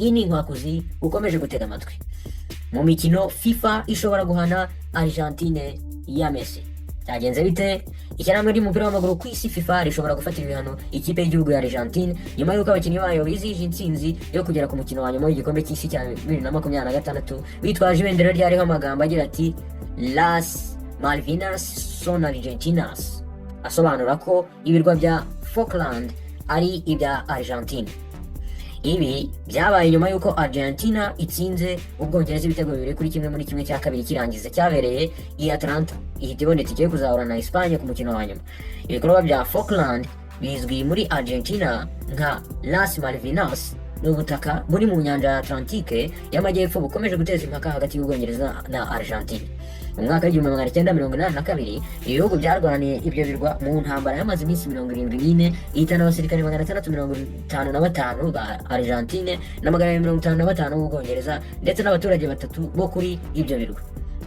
iyi ni inkwakuzi ukomeje gutega amatwi. Mu mikino FIFA ishobora guhana Argentine ya Messi. Cyagenze bite? Ishyirahamwe ry'umupira w'amaguru ku isi FIFA rishobora gufatira ibihano ikipe y'igihugu ya Argentine nyuma y'uko abakinnyi bayo bizihije intsinzi yo kugera ku mukino wa nyuma w'igikombe cy'isi cya 2026 bitwaje ibendera ryariho amagambo agira ati Las Malvinas son Argentinas, asobanura ko ibirwa bya Falkland ari ibya Argentine. Ibi byabaye nyuma y'uko Argentina itsinze Ubwongereza ibitego 2-1 muri kimwe cya kabiri kirangiza cyabereye i Atlanta, ihita ibona itike yo kuzahura na Espagne ku mukino wa nyuma. Ibikorwa bya Falkland bizwi muri Argentina nka Las Malvinas n'ubutaka buri mu nyanja ya Atlantique y'amajyepfo bukomeje guteza impaka hagati y'Ubwongereza na Argentine. Mu mwaka w'1982 ibihugu byarwaniye ibyo birwa mu ntambara yamaze iminsi 74 ihitana abasirikare 655 ba Argentine na 155 b'Ubwongereza ndetse n'abaturage batatu bo kuri ibyo birwa.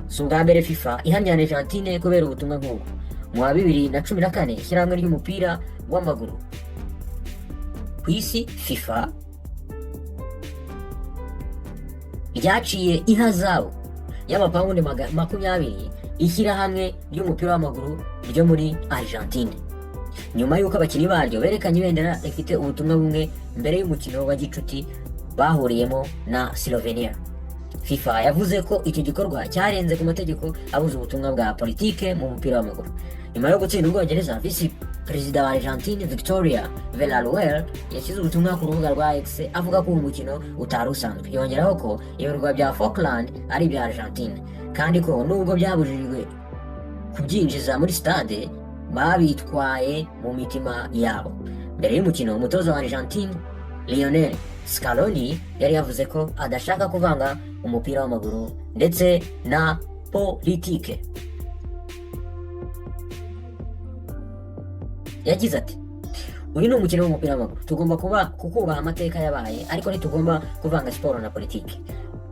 Si ubwa mbere FIFA ihannye Argentine kubera ubutumwa nk'ubwo. Mu wa 2014 ishyirahamwe ry'umupira w'amaguru ku isi FIFA ryaciye ihazabu y'amapawundi 20 ishyirahamwe ry'umupira w'amaguru ryo muri Argentine nyuma y'uko abakinnyi baryo berekanye ibendera rifite ubutumwa bumwe mbere y'umukino wa gicuti bahuriyemo na Slovenia. FIFA yavuze ko icyo gikorwa cyarenze ku mategeko abuza ubutumwa bwa politike mu mupira w'amaguru. Nyuma yo gutsinda Ubwongereza, Visi Perezida wa Argentine Victoria Villarruel yashyize ubutumwa ku rubuga rwa X avuga ko umukino utari usanzwe, yongeraho ko ibirwa bya Falkland ari ibya Argentine kandi ko nubwo byabujijwe kubyinjiza muri stade babitwaye mu mitima yabo. Mbere y'umukino, umutoza wa Argentine Lionel Scaloni yari yavuze ko adashaka kuvanga umupira w'amaguru ndetse na politike. Yagize ati, uyu ni umukino w'umupira w'amaguru, tugomba kukubaha amateka yabaye ariko ntitugomba kuvanga siporo na politiki.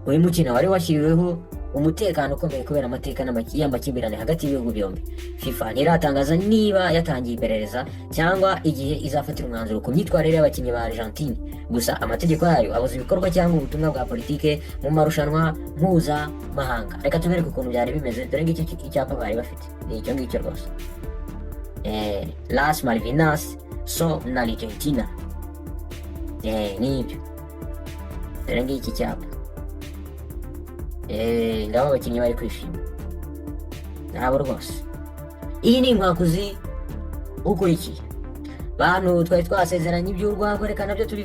Uyu mukino wari washyiriweho umutekano ukomeye kubera amateka y'amakimbirane hagati y'ibihugu byombi. FIFA ntiratangaza niba yatangiye iperereza cyangwa igihe izafatira umwanzuro ku myitwarire y'abakinnyi ba Argentine. Gusa amategeko yayo abuza ibikorwa cyangwa ubutumwa bwa politike mu marushanwa mpuzamahanga. Reka tubereke ukuntu byari bimeze, dore ngiki icyapa bari bafite ni icyo ngicyo rwose. Las Malvinas son Argentina. Nibyo, dore ngiki cyapa. Ngabo abakinnyi bari kwishima nabo rwose. Iyi ni inkwakuzi ukurikiye. Bantu twari twasezeranye iby'urwagwa, reka nabyo tubi